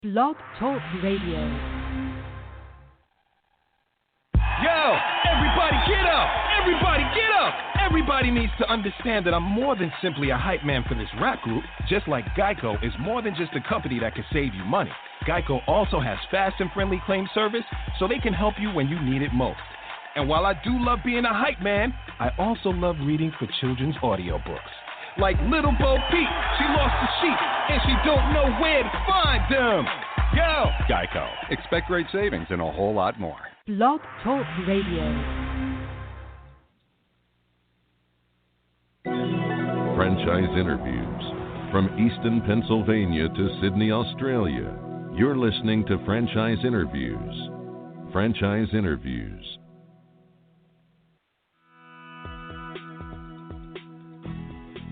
Blog Talk Radio. Yo, everybody get up! Everybody get up! Everybody needs to understand that I'm more than simply a hype man for this rap group. Just like Geico is more than just a company that can save you money. Geico also has fast and friendly claim service, so they can help you when you need it most. And while I do love being a hype man, I also love reading for children's audiobooks. Like Little Bo Peep, she lost the sheep, and she don't know where to find them. Yo! Geico. Expect great savings and a whole lot more. Blog Talk Radio. Franchise interviews. From Easton, Pennsylvania to Sydney, Australia, you're listening to Franchise Interviews. Franchise Interviews.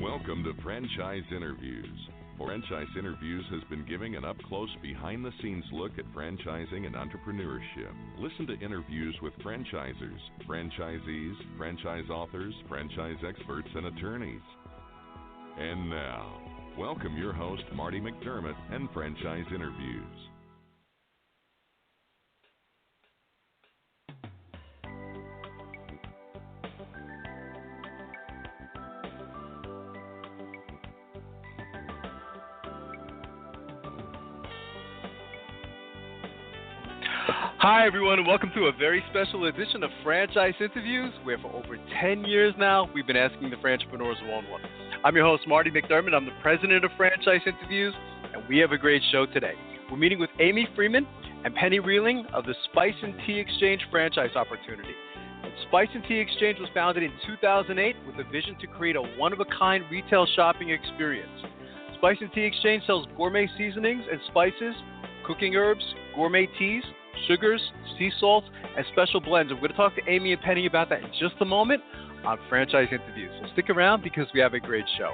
Welcome to Franchise Interviews. Franchise Interviews has been giving an up-close, behind-the-scenes look at franchising and entrepreneurship. Listen to interviews with franchisers, franchisees, franchise authors, franchise experts, and attorneys. And now, welcome your host, Marty McDermott, and Franchise Interviews. Hi, everyone, and welcome to a very special edition of Franchise Interviews, where for over 10 years now, we've been asking the entrepreneurs one-on-one. I'm your host, Marty McDermott. I'm the president of Franchise Interviews, and we have a great show today. We're meeting with Amy Freeman and Penny Rehling of the Spice and Tea Exchange franchise opportunity. And Spice and Tea Exchange was founded in 2008 with a vision to create a one-of-a-kind retail shopping experience. Spice and Tea Exchange sells gourmet seasonings and spices, cooking herbs, gourmet teas, sugars, sea salts, and special blends. And we're going to talk to Amy and Penny about that in just a moment on Franchise Interviews. So stick around because we have a great show.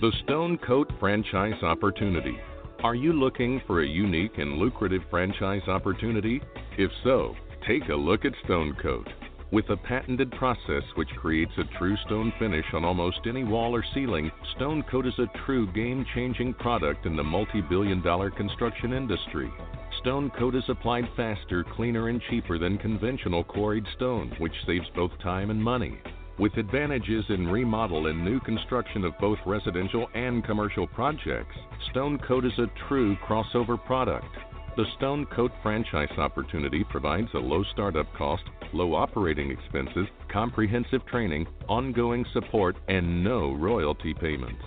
The Stone Coat Franchise Opportunity. Are you looking for a unique and lucrative franchise opportunity? If so, take a look at Stone Coat. With a patented process which creates a true stone finish on almost any wall or ceiling, Stone Coat is a true game-changing product in the multi-billion-dollar construction industry. Stone Coat is applied faster, cleaner, and cheaper than conventional quarried stone, which saves both time and money. With advantages in remodel and new construction of both residential and commercial projects, Stone Coat is a true crossover product. The Stone Coat franchise opportunity provides a low startup cost, low operating expenses, comprehensive training, ongoing support, and no royalty payments.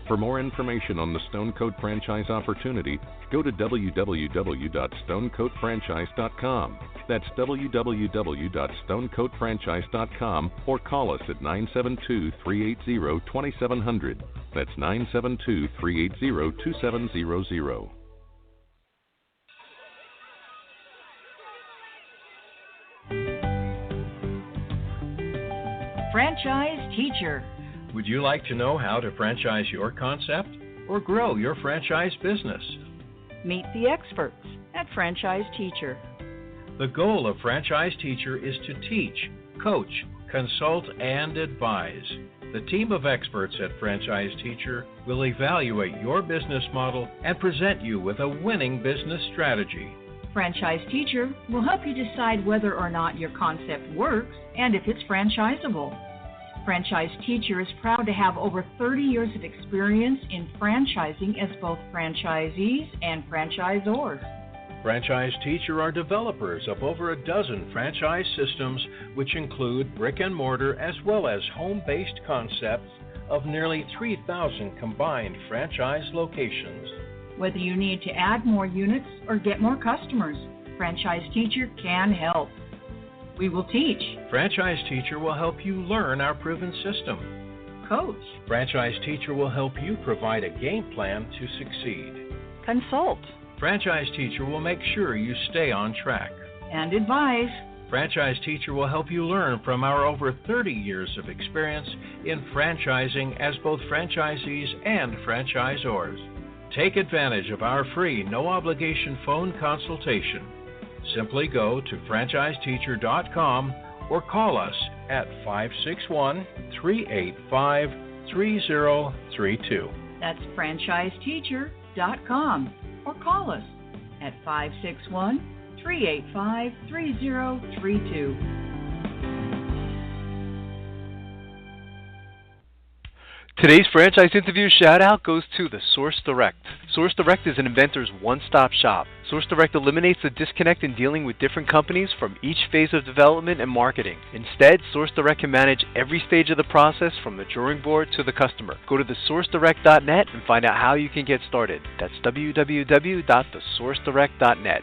For more information on the Stone Coat franchise opportunity, go to www.stonecoatfranchise.com. That's www.stonecoatfranchise.com, or call us at 972-380-2700. That's 972-380-2700. Franchise Teacher. Would you like to know how to franchise your concept or grow your franchise business? Meet the experts at Franchise Teacher. The goal of Franchise Teacher is to teach, coach, consult, and advise. The team of experts at Franchise Teacher will evaluate your business model and present you with a winning business strategy. Franchise Teacher will help you decide whether or not your concept works and if it's franchisable. Franchise Teacher is proud to have over 30 years of experience in franchising as both franchisees and franchisors. Franchise Teacher are developers of over a dozen franchise systems, which include brick and mortar as well as home-based concepts of nearly 3,000 combined franchise locations. Whether you need to add more units or get more customers, Franchise Teacher can help. We will teach. Franchise Teacher will help you learn our proven system. Coach. Franchise Teacher will help you provide a game plan to succeed. Consult. Franchise Teacher will make sure you stay on track. And advise. Franchise Teacher will help you learn from our over 30 years of experience in franchising as both franchisees and franchisors. Take advantage of our free, no-obligation phone consultation. Simply go to franchiseteacher.com or call us at 561-385-3032. That's franchiseteacher.com, or call us at 561-385-3032. Today's franchise interview shout-out goes to the Source Direct. Source Direct is an inventor's one-stop shop. Source Direct eliminates the disconnect in dealing with different companies from each phase of development and marketing. Instead, Source Direct can manage every stage of the process from the drawing board to the customer. Go to thesourcedirect.net and find out how you can get started. That's www.thesourcedirect.net.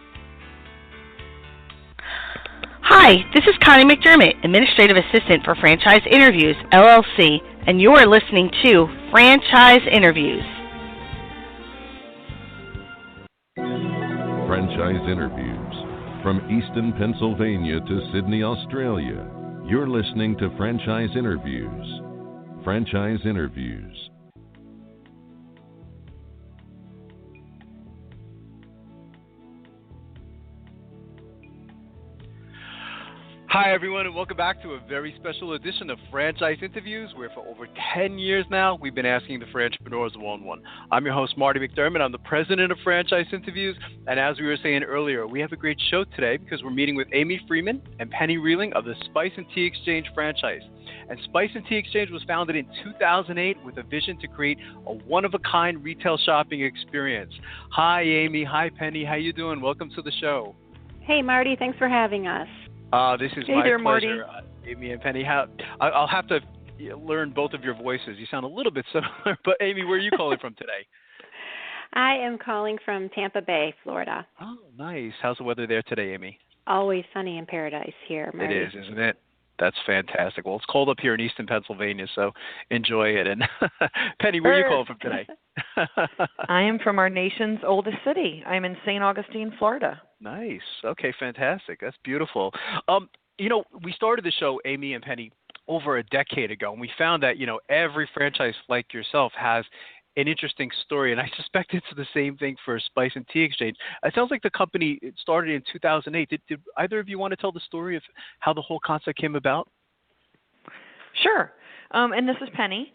Hi, this is Connie McDermott, Administrative Assistant for Franchise Interviews, LLC, and you are listening to Franchise Interviews. Franchise Interviews. From Easton, Pennsylvania to Sydney, Australia, you're listening to Franchise Interviews. Franchise Interviews. Hi, everyone, and welcome back to a very special edition of Franchise Interviews, where for over 10 years now, we've been asking the Franchpreneurs one-on-one. I'm your host, Marty McDermott. I'm the president of Franchise Interviews, and as we were saying earlier, we have a great show today because we're meeting with Amy Freeman and Penny Rehling of the Spice and Tea Exchange franchise. And Spice and Tea Exchange was founded in 2008 with a vision to create a one-of-a-kind retail shopping experience. Hi, Amy. Hi, Penny. How you doing? Welcome to the show. Hey, Marty. Thanks for having us. This is Hey my there, pleasure, Marty. Amy and Penny. I'll have to learn both of your voices. You sound a little bit similar, but Amy, where are you calling from today? I am calling from Tampa Bay, Florida. Oh, nice. How's the weather there today, Amy? Always sunny in paradise here, Marty. It is, isn't it? That's fantastic. Well, it's cold up here in Easton, Pennsylvania, so enjoy it. And Penny, where are you calling from today? I am from our nation's oldest city. I'm in St. Augustine, Florida. Nice. Okay, fantastic. That's beautiful. We started the show, Amy and Penny, over a decade ago, and we found that, every franchise like yourself has an interesting story, and I suspect it's the same thing for Spice and Tea Exchange. It sounds like the company started in 2008. Did either of you want to tell the story of how the whole concept came about? Sure. And this is Penny.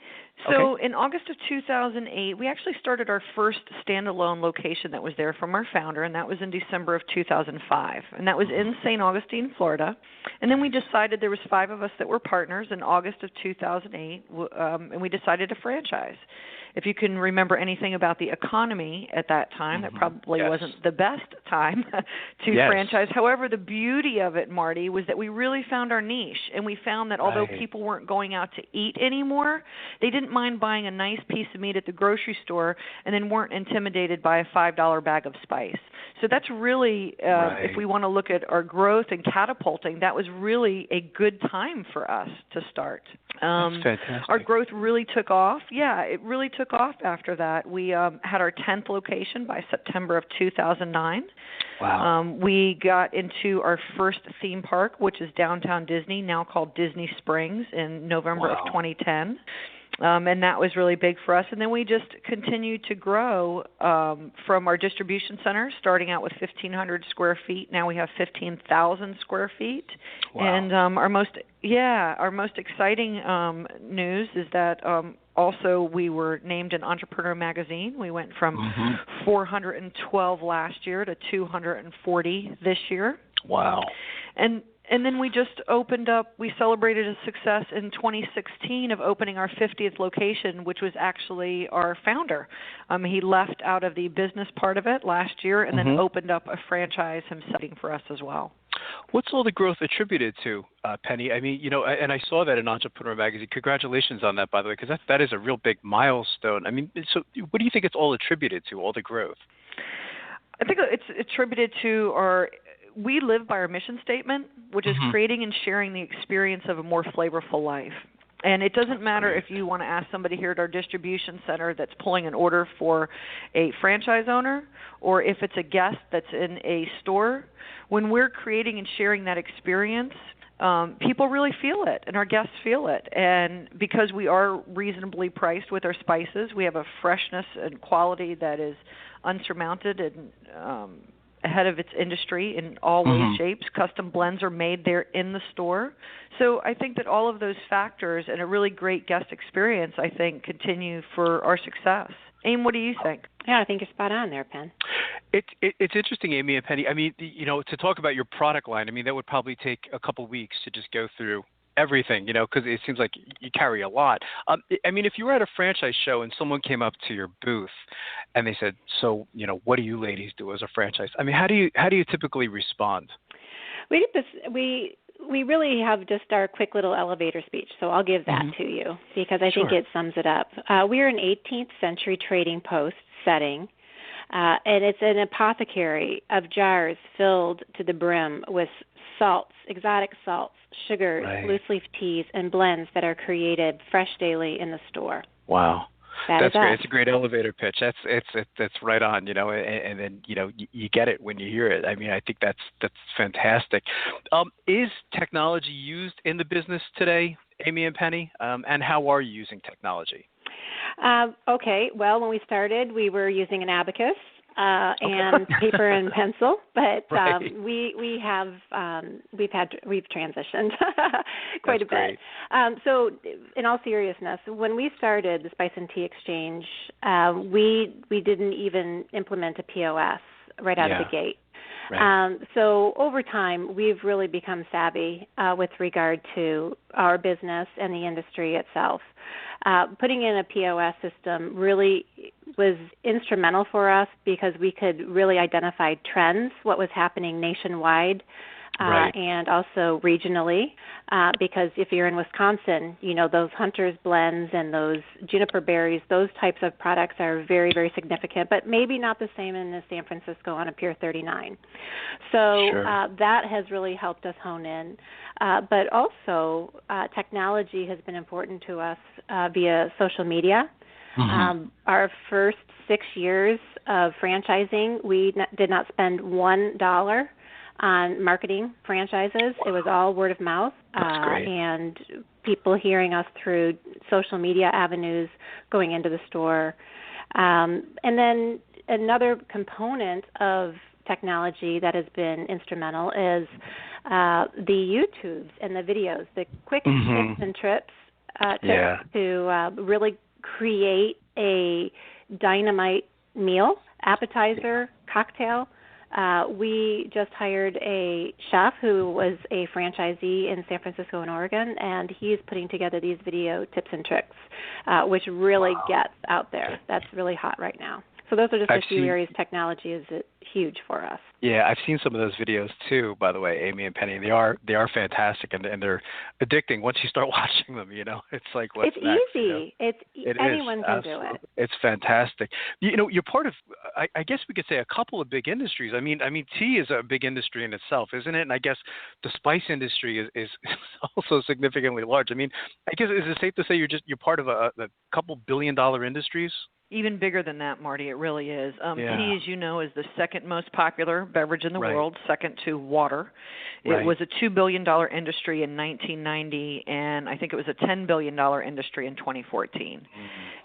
So Okay. in August of 2008, we actually started our first standalone location that was there from our founder, and that was in December of 2005. And that was in St. Augustine, Florida. And then we decided there was 5 of us that were partners in August of 2008, and we decided to franchise. If you can remember anything about the economy at that time, that probably wasn't the best time to franchise. However, the beauty of it, Marty, was that we really found our niche, and we found that although people weren't going out to eat anymore, they didn't mind buying a nice piece of meat at the grocery store and then weren't intimidated by a $5 bag of spice. So that's really, if we want to look at our growth and catapulting, that was really a good time for us to start. That's fantastic. Our growth really took off. Yeah, it really took off after that. We had our 10th location by September of 2009. Wow. We got into our first theme park, which is downtown Disney, now called Disney Springs, in November of 2010. And that was really big for us. And then we just continued to grow from our distribution center, starting out with 1,500 square feet. Now we have 15,000 square feet. Wow. And our most exciting news is that also we were named in Entrepreneur Magazine. We went from 412 last year to 240 this year. Wow. And then we just opened up, we celebrated a success in 2016 of opening our 50th location, which was actually our founder. He left out of the business part of it last year and then opened up a franchise himself for us as well. What's all the growth attributed to, Penny? I mean, and I saw that in Entrepreneur Magazine. Congratulations on that, by the way, because that is a real big milestone. I mean, so what do you think it's all attributed to, all the growth? I think it's attributed to we live by our mission statement, which is creating and sharing the experience of a more flavorful life. And it doesn't matter if you want to ask somebody here at our distribution center that's pulling an order for a franchise owner, or if it's a guest that's in a store. When we're creating and sharing that experience, people really feel it, and our guests feel it. And because we are reasonably priced with our spices, we have a freshness and quality that is unsurmounted, ahead of its industry in all ways, shapes. Custom blends are made there in the store. So I think that all of those factors and a really great guest experience, I think, continue for our success. Aim, what do you think? Yeah, I think you're spot on there, Penn. It's interesting, Amy and Penny. I mean, to talk about your product line, I mean, that would probably take a couple weeks to just go through everything, because it seems like you carry a lot. I mean, if you were at a franchise show and someone came up to your booth and they said, "So, what do you ladies do as a franchise?" I mean, how do you typically respond? We really have just our quick little elevator speech, so I'll give that to you because I think it sums it up. We're an 18th century trading post setting, and it's an apothecary of jars filled to the brim with salts, exotic salts, sugars, loose leaf teas, and blends that are created fresh daily in the store. Wow. That's great. It's a great elevator pitch. That's right on, and then you get it when you hear it. I mean, I think that's fantastic. Is technology used in the business today, Amy and Penny? And how are you using technology? Okay. Well, when we started, we were using an abacus and paper and pencil, but we've transitioned quite a bit. So, in all seriousness, when we started the Spice and Tea Exchange, we didn't even implement a POS right out of the gate. Right. So over time, we've really become savvy with regard to our business and the industry itself. Putting in a POS system really was instrumental for us because we could really identify trends, what was happening nationwide, and also regionally, because if you're in Wisconsin, those Hunter's blends and those juniper berries, those types of products are very, very significant, but maybe not the same in San Francisco on a Pier 39. So that has really helped us hone in. But also, technology has been important to us via social media. Our first 6 years of franchising, we did not spend $1 on marketing franchises. It was all word of mouth and people hearing us through social media avenues going into the store. And then another component of technology that has been instrumental is the YouTubes and the videos, the quick tips and trips to really create a dynamite meal, appetizer, cocktail. We just hired a chef who was a franchisee in San Francisco and Oregon, and he's putting together these video tips and tricks, which really gets out there. That's really hot right now. So those are just a few areas technology is huge for us. Yeah, I've seen some of those videos too, by the way, Amy and Penny. They are fantastic and they're addicting once you start watching them, It's like what's it's next, easy. Anyone can do it. It's fantastic. You're part of I guess we could say a couple of big industries. I mean tea is a big industry in itself, isn't it? And I guess the spice industry is also significantly large. I mean, I guess is it safe to say you're part of a couple billion-dollar industries? Even bigger than that, Marty, it really is. Tea, as you know, is the second most popular beverage in the world, second to water. It was a $2 billion industry in 1990, and I think it was a $10 billion industry in 2014.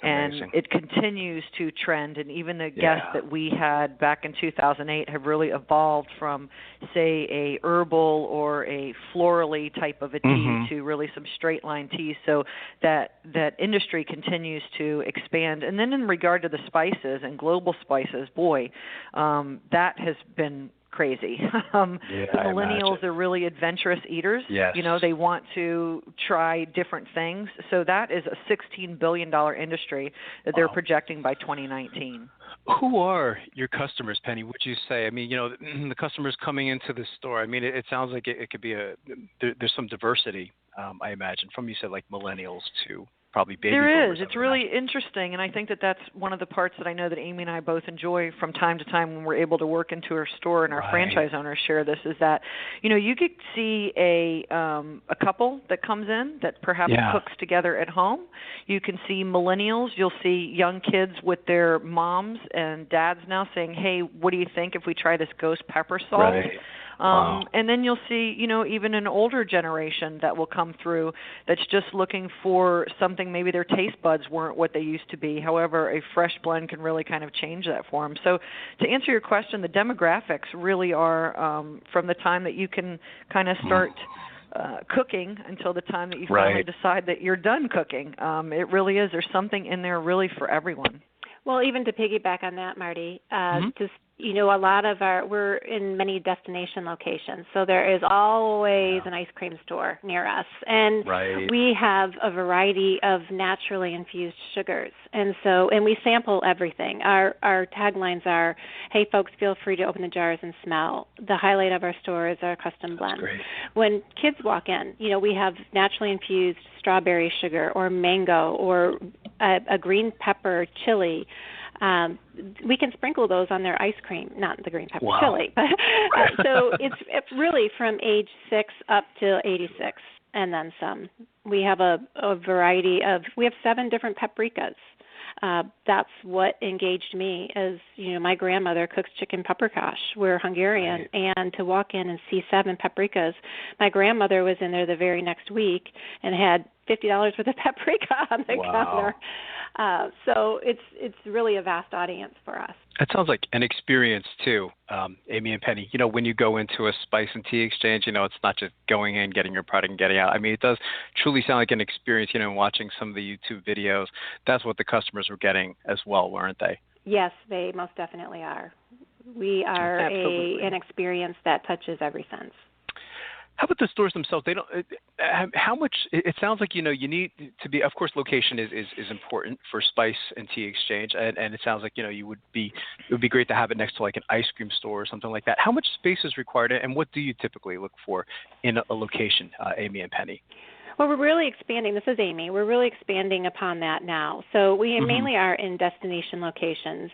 And it continues to trend, and even the guests that we had back in 2008 have really evolved from, say, a herbal or a florally type of a tea to really some straight line teas. So that industry continues to expand. And then in regard to the spices and global spices, boy, that has been crazy. The millennials are really adventurous eaters. Yes. They want to try different things. So that is a $16 billion industry that they're projecting by 2019. Who are your customers, Penny, would you say? I mean, the customers coming into the store, I mean, it sounds like it could be there's some diversity, I imagine, from you said like millennials to probably baby boomers. There is. It's really interesting, and I think that that's one of the parts that I know that Amy and I both enjoy from time to time when we're able to work into our store and our franchise owners share this, is that, you could see a couple that comes in that perhaps cooks together at home. You can see millennials. You'll see young kids with their moms and dads now saying, hey, what do you think if we try this ghost pepper salt? And then you'll see, even an older generation that will come through that's just looking for something. Maybe their taste buds weren't what they used to be. However, a fresh blend can really kind of change that for them. So to answer your question, the demographics really are from the time that you can kind of start cooking until the time that you finally decide that you're done cooking. It really is. There's something in there really for everyone. Well, even to piggyback on that, Marty, just a lot of we're in many destination locations, so there is always an ice cream store near us, and we have a variety of naturally infused sugars, and we sample everything. Our taglines are, "Hey, folks, feel free to open the jars and smell." The highlight of our store is our custom blend. When kids walk in, we have naturally infused strawberry sugar or mango or a green pepper chili. We can sprinkle those on their ice cream, not the green pepper chili. But, so it's really from age 6 up to 86 and then some. We have a variety we have 7 different paprikas. That's what engaged me as, my grandmother cooks chicken paprikash. We're Hungarian, and to walk in and see 7 paprikas, my grandmother was in there the very next week and had $50 worth of paprika on the counter. So it's really a vast audience for us. It sounds like an experience too, Amy and Penny. When you go into a spice and tea exchange, it's not just going in, getting your product and getting out. I mean, it does truly sound like an experience, watching some of the YouTube videos. That's what the customers were getting as well, weren't they? Yes, they most definitely are. We are an experience that touches every sense. How about the stores themselves? They don't. How much? It sounds like you need to be. Of course, location is important for spice and tea exchange, and it sounds like it would be great to have it next to like an ice cream store or something like that. How much space is required, and what do you typically look for in a location, Amy and Penny? Well, we're really expanding. This is Amy. We're really expanding upon that now. So we mainly are in destination locations,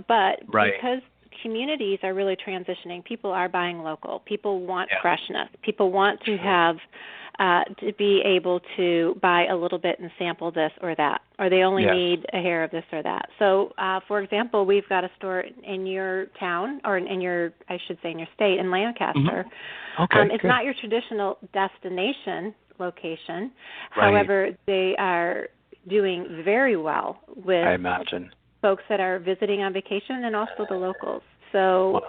but because communities are really transitioning. People are buying local. People want freshness. People want to have to be able to buy a little bit and sample this or that, or they only need a hair of this or that. So, for example, we've got a store in your town, or in your state, in Lancaster. It's not your traditional destination location. However, they are doing very well with, I imagine, folks that are visiting on vacation and also the locals. So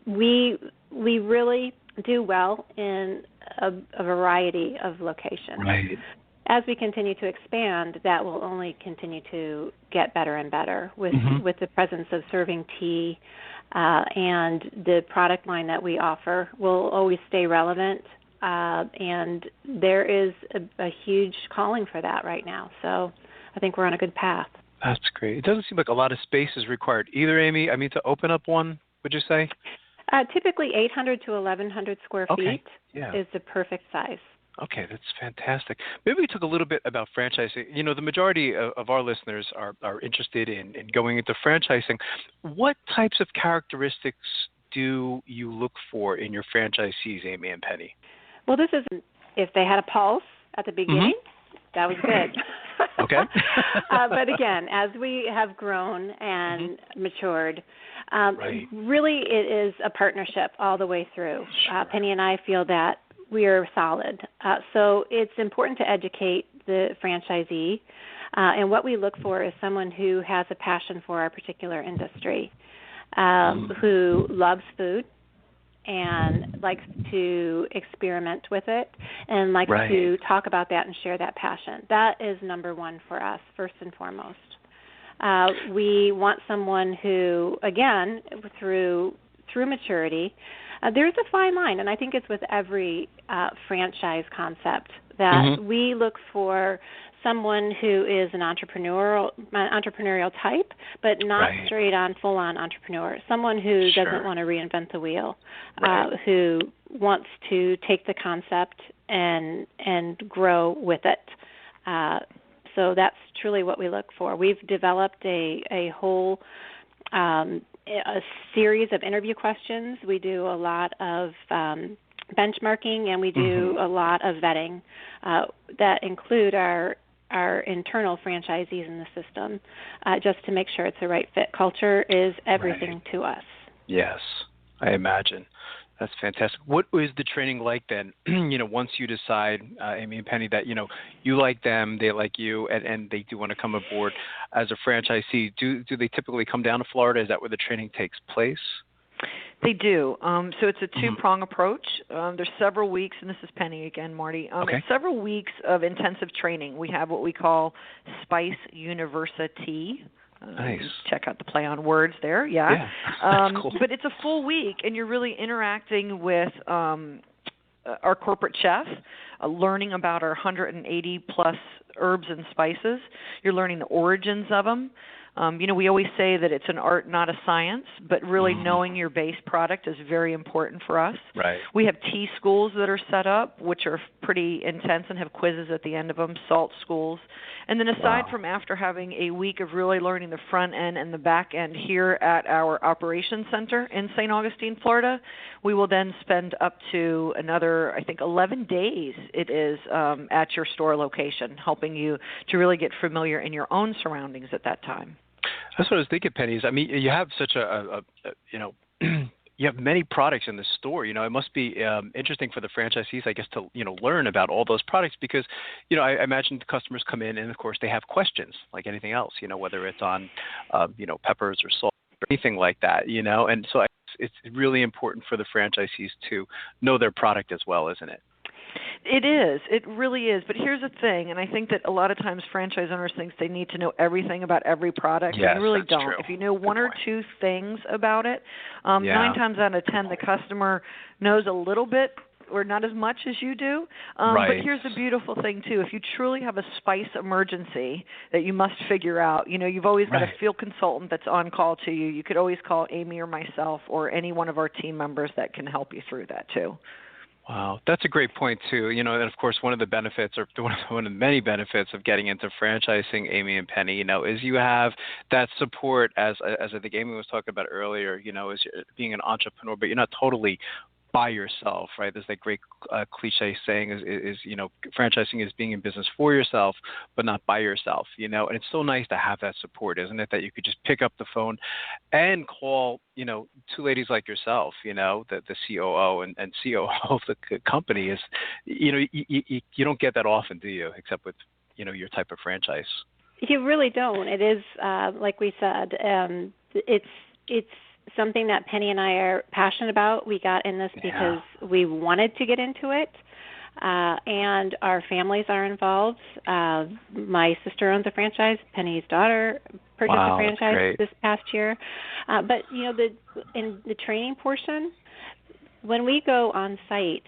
we really do well in a variety of locations. As we continue to expand, that will only continue to get better and better with the presence of serving tea, and the product line that we offer will always stay relevant. And there is a huge calling for that right now. So I think we're on a good path. That's great. It doesn't seem like a lot of space is required either, Amy. I mean, to open up one, would you say? Typically 800 to 1,100 square feet is the perfect size. Okay, that's fantastic. Maybe we talk a little bit about franchising. The majority of our listeners are interested in going into franchising. What types of characteristics do you look for in your franchisees, Amy and Penny? Well, this is if they had a pulse at the beginning, that was good. Okay. But again, as we have grown and matured, really it is a partnership all the way through. Penny and I feel that we are solid. So it's important to educate the franchisee. And what we look for is someone who has a passion for our particular industry, who loves food and likes to experiment with it and likes to talk about that and share that passion. That is number one for us, first and foremost. We want someone who, again, through maturity, there's a fine line, and I think it's with every franchise concept that we look for someone who is an entrepreneurial type, but not straight on, full on entrepreneur. Someone who doesn't want to reinvent the wheel, who wants to take the concept and grow with it. So that's truly what we look for. We've developed a whole a series of interview questions. We do a lot of benchmarking, and we do a lot of vetting that include our internal franchisees in the system, just to make sure it's the right fit. Culture is everything to us. Yes, I imagine. That's fantastic. What is the training like then? Once you decide, Amy and Penny, that you like them, they like you, and they do want to come aboard as a franchisee. Do they typically come down to Florida? Is that where the training takes place? They do. So it's a two-prong approach. There's several weeks, and this is Penny again, Marty. Okay. It's several weeks of intensive training. We have what we call Spice University. Nice. Check out the play on words there. Yeah. That's cool. But it's a full week, and you're really interacting with our corporate chef, learning about our 180-plus herbs and spices. You're learning the origins of them. We always say that it's an art, not a science, but really knowing your base product is very important for us. Right. We have tea schools that are set up, which are pretty intense and have quizzes at the end of them, salt schools. And then aside from after having a week of really learning the front end and the back end here at our operations center in St. Augustine, Florida, we will then spend up to another, I think, 11 days it is at your store location, helping you to really get familiar in your own surroundings at that time. That's what I was thinking, Penny. I mean, you have such you have many products in the store. It must be interesting for the franchisees, I guess, to learn about all those products because, I imagine the customers come in and, of course, they have questions like anything else. Whether it's on, peppers or salt or anything like that. And so it's really important for the franchisees to know their product as well, isn't it? It is. It really is. But here's the thing, and I think that a lot of times franchise owners think they need to know everything about every product. Yes, and you really that's don't. true. If you know one or two things about it, Yeah. 9 times out of 10 the customer knows a little bit or not as much as you do. Right. But here's the beautiful thing, too. If you truly have a spice emergency that you must figure out, you've always got a field consultant that's on call to you. You could always call Amy or myself or any one of our team members that can help you through that, too. Wow, that's a great point too. And of course, one of the benefits, or one of the many benefits of getting into franchising, Amy and Penny, is you have that support, as I think Amy was talking about earlier. As being an entrepreneur, but you're not totally by yourself, right? There's that great cliche saying is franchising is being in business for yourself, but not by yourself, and it's so nice to have that support, isn't it? That you could just pick up the phone and call, two ladies like yourself, the COO and COO of the company is, you don't get that often, do you? Except with, your type of franchise. You really don't. It is, like we said, it's something that Penny and I are passionate about. We got in this because we wanted to get into it, and our families are involved. My sister owns a franchise. Penny's daughter purchased a franchise this past year. But, in the training portion, when we go on site,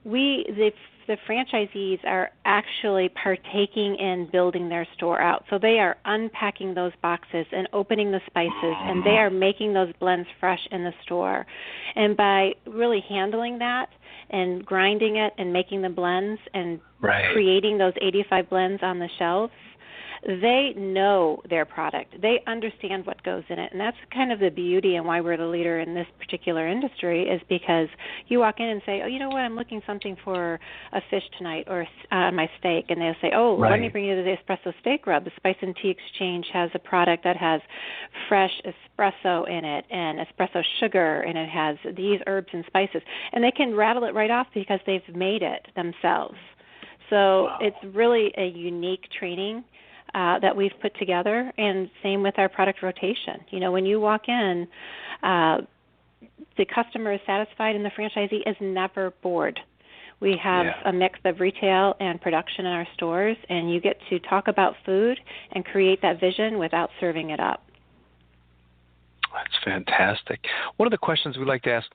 the franchisees are actually partaking in building their store out. So they are unpacking those boxes and opening the spices, and they are making those blends fresh in the store. And by really handling that and grinding it and making the blends and creating those 85 blends on the shelves, they know their product. They understand what goes in it. And that's kind of the beauty and why we're the leader in this particular industry, is because you walk in and say, oh, you know what, I'm looking something for a fish tonight or my steak. And they'll say, oh, let me bring you the espresso steak rub. The Spice and Tea Exchange has a product that has fresh espresso in it and espresso sugar, and it has these herbs and spices. And they can rattle it right off because they've made it themselves. So it's really a unique training that we've put together, and same with our product rotation. When you walk in, the customer is satisfied and the franchisee is never bored. We have a mix of retail and production in our stores, and you get to talk about food and create that vision without serving it up. That's fantastic. One of the questions we like to ask,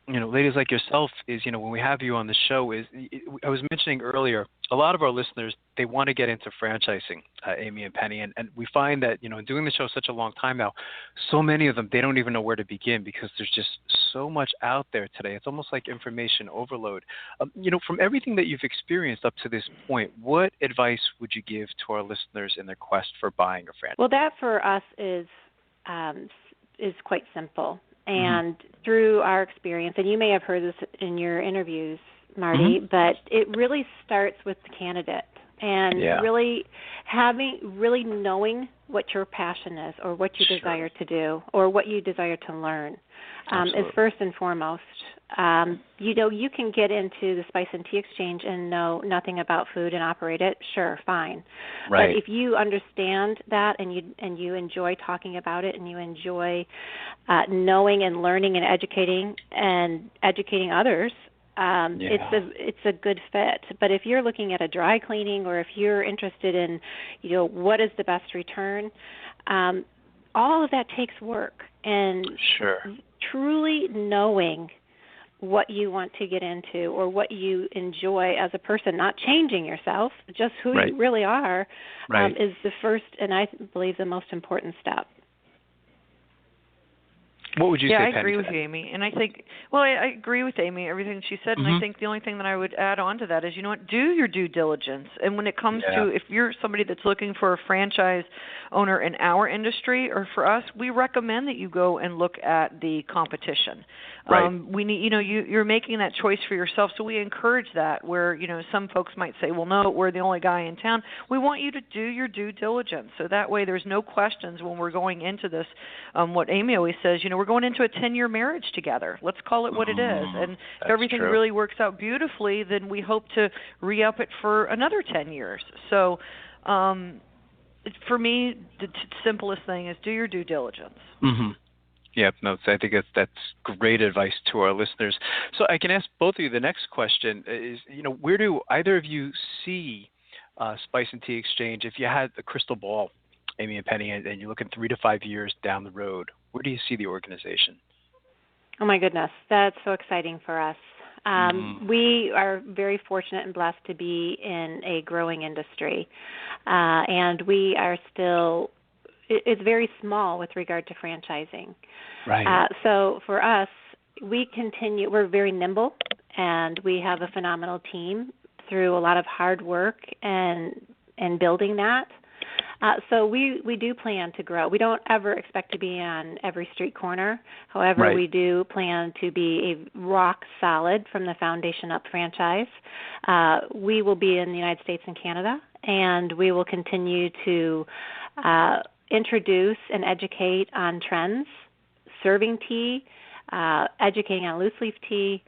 ladies like yourself is, when we have you on the show is, I was mentioning earlier, a lot of our listeners, they want to get into franchising, Amy and Penny, and we find that, doing the show such a long time now, so many of them, they don't even know where to begin because there's just so much out there today. It's almost like information overload. From everything that you've experienced up to this point, what advice would you give to our listeners in their quest for buying a franchise? Well, that for us is quite simple. And through our experience, and you may have heard this in your interviews, Marty, but it really starts with the candidate. and really knowing what your passion is, or what you desire to do, or what you desire to learn, is first and foremost. You can get into the Spice and Tea Exchange and know nothing about food and operate it. Sure, fine. Right. But if you understand that, and you enjoy talking about it, and you enjoy knowing and learning and educating others, it's a good fit. But if you're looking at a dry cleaning, or if you're interested in, what is the best return, all of that takes work. And truly knowing what you want to get into, or what you enjoy as a person, not changing yourself, just who you really are, is the first, and I believe the most important step. What would you say, Penny? I agree with you, Amy. And I think, I agree with Amy, everything she said. And I think the only thing that I would add on to that is, do your due diligence. And when it comes to, if you're somebody that's looking for a franchise owner in our industry, or for us, we recommend that you go and look at the competition. We need, you're making that choice for yourself. So we encourage that, where, some folks might say, well, no, we're the only guy in town. We want you to do your due diligence. So that way there's no questions when we're going into this. What Amy always says, we're going into a 10-year marriage together. Let's call it what it is. And if everything really works out beautifully, then we hope to re-up it for another 10 years. So for me, the simplest thing is do your due diligence. Yep, no, I think that's great advice to our listeners. So I can ask both of you the next question is, where do either of you see Spice and Tea Exchange, if you had the crystal ball, Amy and Penny, and you're looking 3 to 5 years down the road, where do you see the organization? Oh, my goodness. That's so exciting for us. We are very fortunate and blessed to be in a growing industry, and we are still, it's very small with regard to franchising. Right. So for us, we're very nimble, and we have a phenomenal team through a lot of hard work and building that. So we do plan to grow. We don't ever expect to be on every street corner. However, we do plan to be a rock solid from the foundation up franchise. We will be in the United States and Canada, and we will continue to introduce and educate on trends, serving tea, educating on loose leaf tea,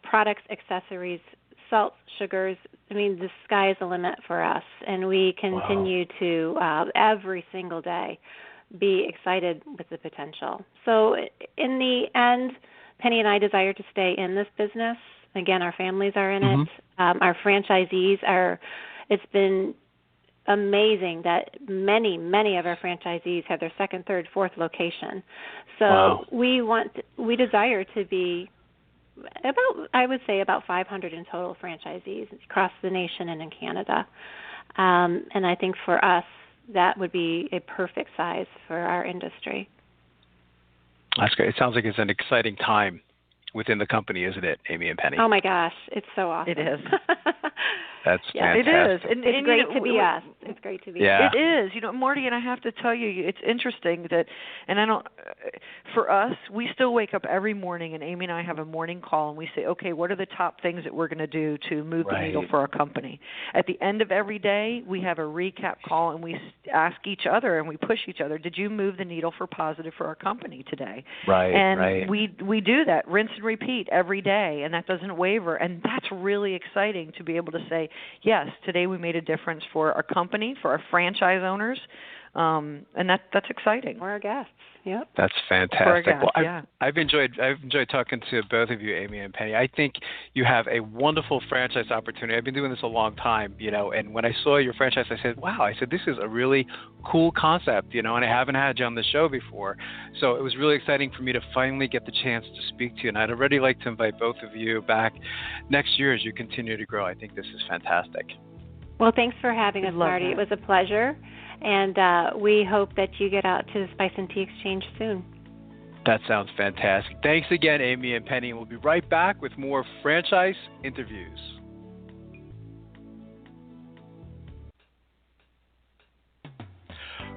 products, accessories, salts, sugars. I mean, the sky is the limit for us, and we continue to every single day be excited with the potential. So in the end, Penny and I desire to stay in this business. Again, our families are in it. Our franchisees are, it's been amazing that many of our franchisees have their second, third, fourth location. So we desire to be about 500 in total franchisees across the nation and in Canada. And I think for us, that would be a perfect size for our industry. That's great. It sounds like it's an exciting time within the company, isn't it, Amy and Penny? Oh, my gosh. It's so awesome. It is. That's fantastic. It is. It's great to be us. It's great to be us. It is. Marty, and I have to tell you, it's interesting that, and for us, we still wake up every morning, and Amy and I have a morning call, and we say, okay, what are the top things that we're going to do to move the needle for our company? At the end of every day, we have a recap call, and we ask each other, and we push each other, did you move the needle for positive for our company today? And we do that, rinse and repeat every day, and that doesn't waver, and that's really exciting to be able to say, yes, today we made a difference for our company, for our franchise owners, and that's exciting. For our guests, yep. That's fantastic. I've enjoyed talking to both of you, Amy and Penny. I think you have a wonderful franchise opportunity. I've been doing this a long time, and when I saw your franchise, I said, wow, this is a really cool concept, and I haven't had you on the show before. So it was really exciting for me to finally get the chance to speak to you, and I'd already like to invite both of you back next year as you continue to grow. I think this is fantastic. Well, thanks for having us, Marty. It was a pleasure. And we hope that you get out to the Spice and Tea Exchange soon. That sounds fantastic. Thanks again, Amy and Penny. We'll be right back with more franchise interviews.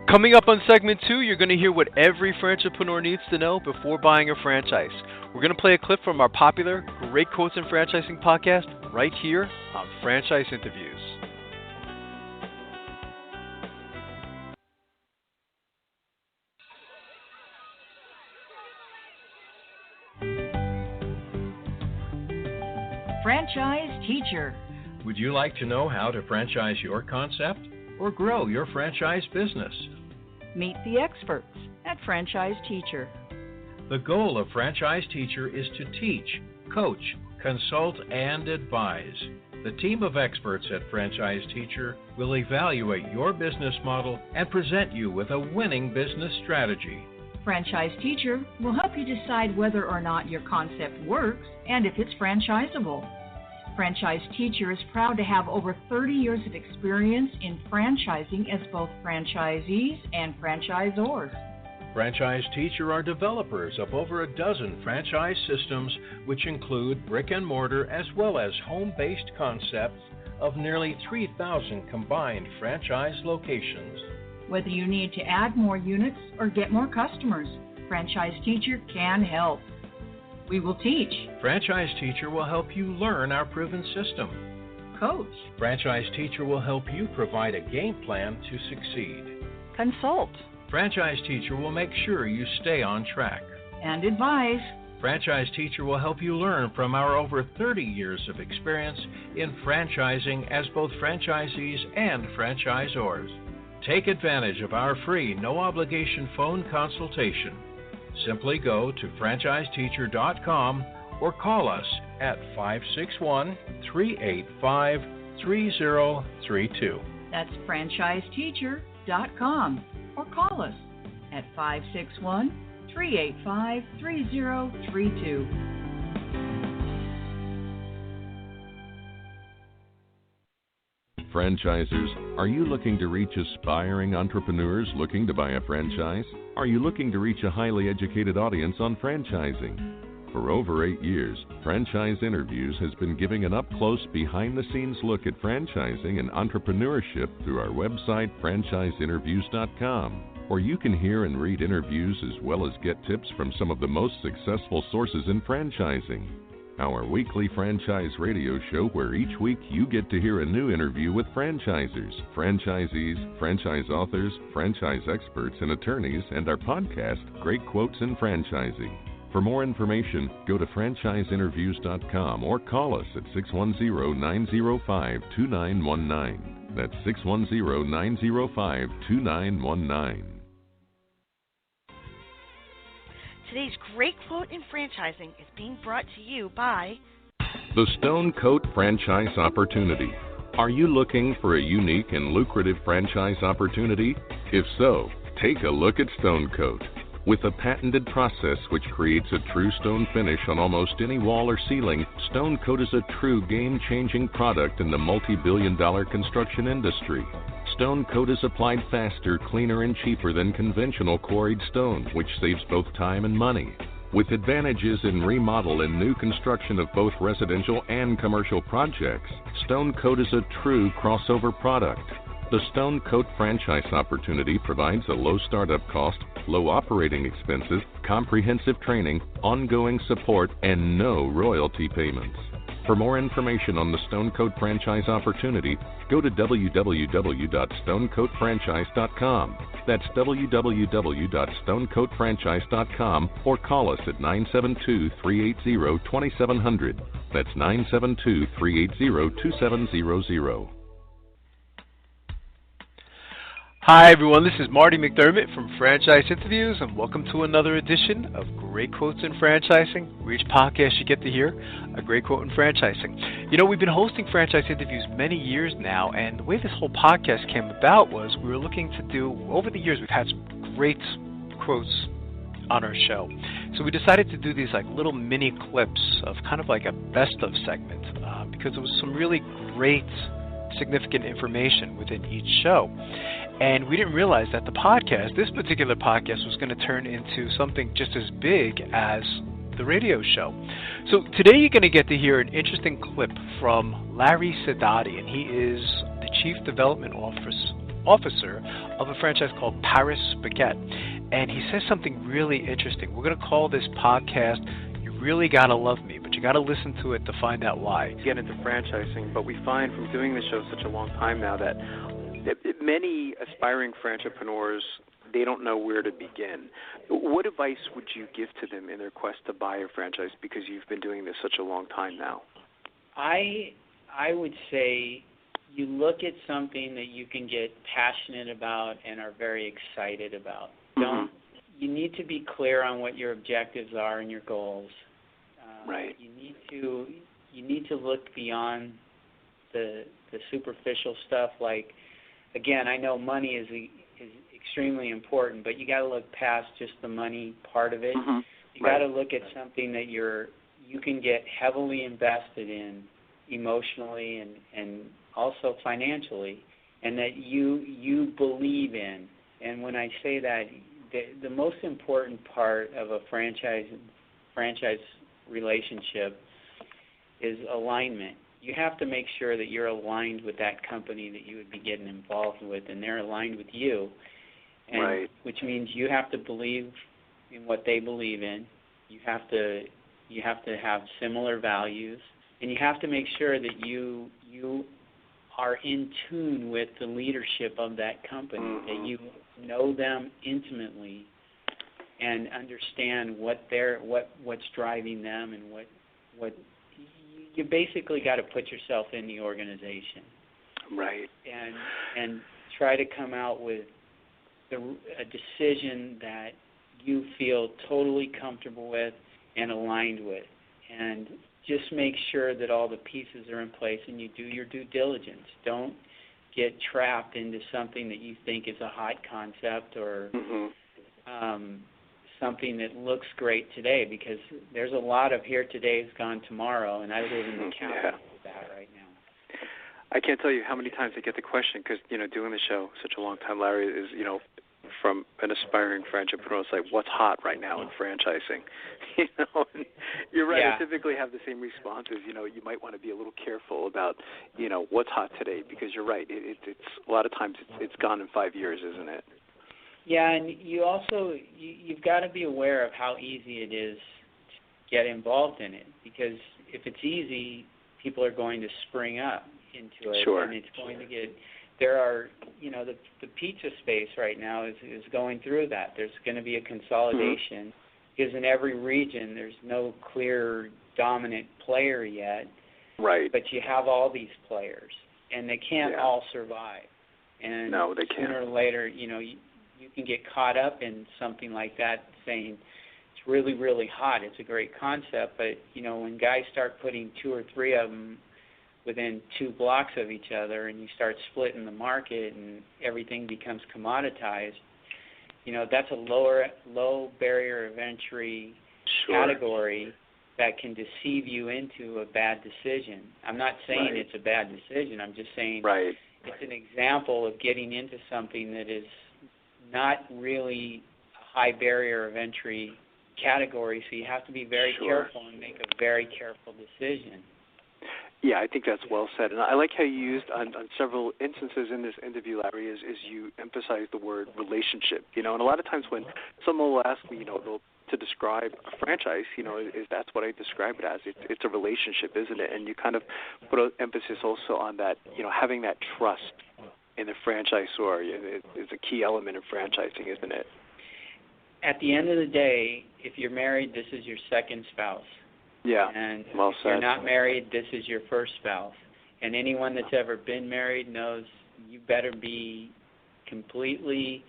Coming up on segment 2, you're going to hear what every franchipreneur needs to know before buying a franchise. We're going to play a clip from our popular Great Quotes in Franchising podcast right here on Franchise Interviews. Franchise Teacher. Would you like to know how to franchise your concept or grow your franchise business? Meet the experts at Franchise Teacher. The goal of Franchise Teacher is to teach, coach, consult, and advise. The team of experts at Franchise Teacher will evaluate your business model and present you with a winning business strategy. Franchise Teacher will help you decide whether or not your concept works and if it's franchisable. Franchise Teacher is proud to have over 30 years of experience in franchising as both franchisees and franchisors. Franchise Teacher are developers of over a dozen franchise systems, which include brick and mortar as well as home-based concepts of nearly 3,000 combined franchise locations. Whether you need to add more units or get more customers, Franchise Teacher can help. We will teach. Franchise Teacher will help you learn our proven system. Coach. Franchise Teacher will help you provide a game plan to succeed. Consult. Franchise Teacher will make sure you stay on track. And advise. Franchise Teacher will help you learn from our over 30 years of experience in franchising as both franchisees and franchisors. Take advantage of our free, no-obligation phone consultation. Simply go to franchiseteacher.com or call us at 561-385-3032. That's franchiseteacher.com. Or call us at 561-385-3032. Franchisers, are you looking to reach aspiring entrepreneurs looking to buy a franchise? Are you looking to reach a highly educated audience on franchising? For over 8 years, Franchise Interviews has been giving an up-close, behind-the-scenes look at franchising and entrepreneurship through our website, franchiseinterviews.com, where you can hear and read interviews as well as get tips from some of the most successful sources in franchising. Our weekly franchise radio show, where each week you get to hear a new interview with franchisers, franchisees, franchise authors, franchise experts, and attorneys, and our podcast, Great Quotes in Franchising. For more information, go to franchiseinterviews.com or call us at 610-905-2919. That's 610-905-2919. Today's Great Quote in Franchising is being brought to you by The Stone Coat Franchise Opportunity. Are you looking for a unique and lucrative franchise opportunity? If so, take a look at Stone Coat. With a patented process which creates a true stone finish on almost any wall or ceiling, Stone Coat is a true game-changing product in the multi-billion-dollar construction industry. Stone Coat is applied faster, cleaner, and cheaper than conventional quarried stone, which saves both time and money. With advantages in remodel and new construction of both residential and commercial projects, Stone Coat is a true crossover product. The Stone Coat franchise opportunity provides a low startup cost, low operating expenses, comprehensive training, ongoing support, and no royalty payments. For more information on the Stone Coat franchise opportunity, go to www.stonecoatfranchise.com. That's www.stonecoatfranchise.com, or call us at 972-380-2700. That's 972-380-2700. Hi everyone, this is Marty McDermott from Franchise Interviews, and welcome to another edition of Great Quotes in Franchising, where each podcast you get to hear a great quote in franchising. You know, we've been hosting Franchise Interviews many years now, and the way this whole podcast came about was we were looking to do, over the years we've had some great quotes on our show. So we decided to do these like little mini clips of kind of like a best of segment, because there was some really great significant information within each show. And we didn't realize that this particular podcast was going to turn into something just as big as the radio show. So today you're going to get to hear an interesting clip from Larry Sedati, and he is the Chief Development Officer of a franchise called Paris Spaghetti. And he says something really interesting. We're going to call this podcast You Really Gotta Love Me, but you got to listen to it to find out why. Get into franchising, but we find from doing the show such a long time now that many aspiring franchipreneurs, they don't know where to begin. What advice would you give to them in their quest to buy a franchise, because you've been doing this such a long time now? I would say you look at something that you can get passionate about and are very excited about. You need to be clear on what your objectives are and your goals. Right. You need to look beyond the superficial stuff. Like, again, I know money is extremely important, but you got to look past just the money part of it. You got to look at something that you can get heavily invested in emotionally and also financially, and that you believe in. And when I say that, the most important part of a franchise relationship is alignment. You have to make sure that you're aligned with that company that you would be getting involved with, and they're aligned with you. And which means you have to believe in what they believe in. You have to have similar values, and you have to make sure that you are in tune with the leadership of that company, that you know them intimately and understand what's driving them and what you basically got to put yourself in the organization. Right. And try to come out with a decision that you feel totally comfortable with and aligned with. And just make sure that all the pieces are in place and you do your due diligence. Don't get trapped into something that you think is a hot concept or something that looks great today, because there's a lot of here today is gone tomorrow, and I live in the capital of that right now. I can't tell you how many times I get the question, because, doing the show such a long time, Larry, is, from an aspiring franchisepreneur, it's like, what's hot right now in franchising? And you're right. I typically have the same responses. You might want to be a little careful about, what's hot today, because you're right. It's a lot of times it's gone in 5 years, isn't it? Yeah, and you also you've got to be aware of how easy it is to get involved in it, because if it's easy, people are going to spring up into it, and it's going to get. There are, the pizza space right now is going through that. There's going to be a consolidation, because in every region there's no clear dominant player yet. Right. But you have all these players, and they can't all survive. And no, they can't. Sooner or later, you can get caught up in something like that, saying it's really, really hot. It's a great concept, but when guys start putting 2 or 3 of them within 2 blocks of each other, and you start splitting the market, and everything becomes commoditized, that's a low barrier of entry category that can deceive you into a bad decision. I'm not saying it's a bad decision. I'm just saying it's an example of getting into something that is not really a high barrier of entry category, so you have to be very careful and make a very careful decision. Yeah, I think that's well said. And I like how you used on several instances in this interview, Larry, is you emphasize the word relationship. And a lot of times when someone will ask me, to describe a franchise, is that's what I describe it as. It's a relationship, isn't it? And you kind of put an emphasis also on that, having that trust in the franchisor is a key element of franchising, isn't it? At the end of the day, if you're married, this is your second spouse. Yeah, and well if said. You're not married, this is your first spouse. And anyone that's ever been married knows you better be completely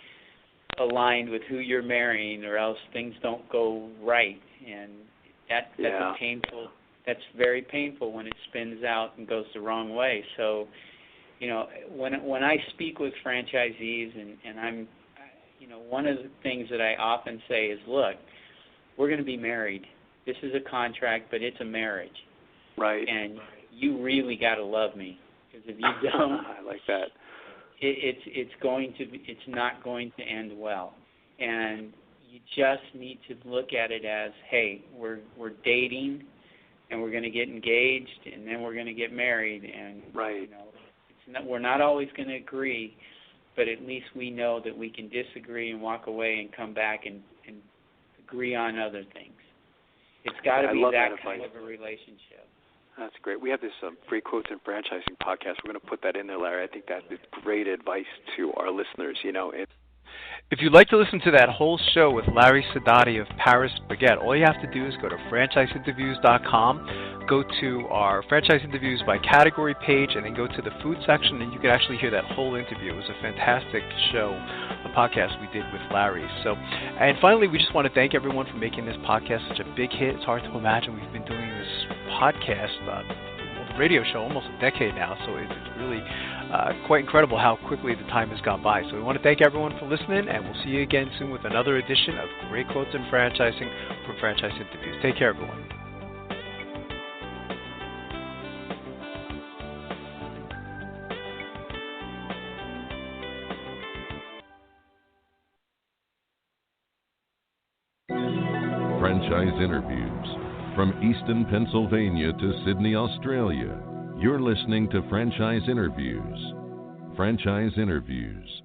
aligned with who you're marrying, or else things don't go right. And that's very painful when it spins out and goes the wrong way. So, when I speak with franchisees, and I'm, one of the things that I often say is, look, we're going to be married. This is a contract, but it's a marriage. Right. And you really got to love me, because if you don't, I like that. It's not going to end well. And you just need to look at it as, hey, we're dating, and we're going to get engaged, and then we're going to get married, and we're not always going to agree, but at least we know that we can disagree and walk away and come back and agree on other things. It's got to be that kind of a relationship. That's great. We have this free quotes and franchising podcast. We're going to put that in there, Larry. I think that is great advice to our listeners. If you'd like to listen to that whole show with Larry Sadati of Paris Baguette, all you have to do is go to franchiseinterviews.com, go to our franchise interviews by category page, and then go to the food section, and you can actually hear that whole interview. It was a fantastic show, a podcast we did with Larry. And finally, we just want to thank everyone for making this podcast such a big hit. It's hard to imagine we've been doing this podcast, radio show, almost a decade now, so it's really quite incredible how quickly the time has gone by. So we want to thank everyone for listening, and we'll see you again soon with another edition of Great Quotes in Franchising from Franchise Interviews. Take care, everyone. Franchise Interviews. From Easton, Pennsylvania to Sydney, Australia, you're listening to Franchise Interviews. Franchise Interviews.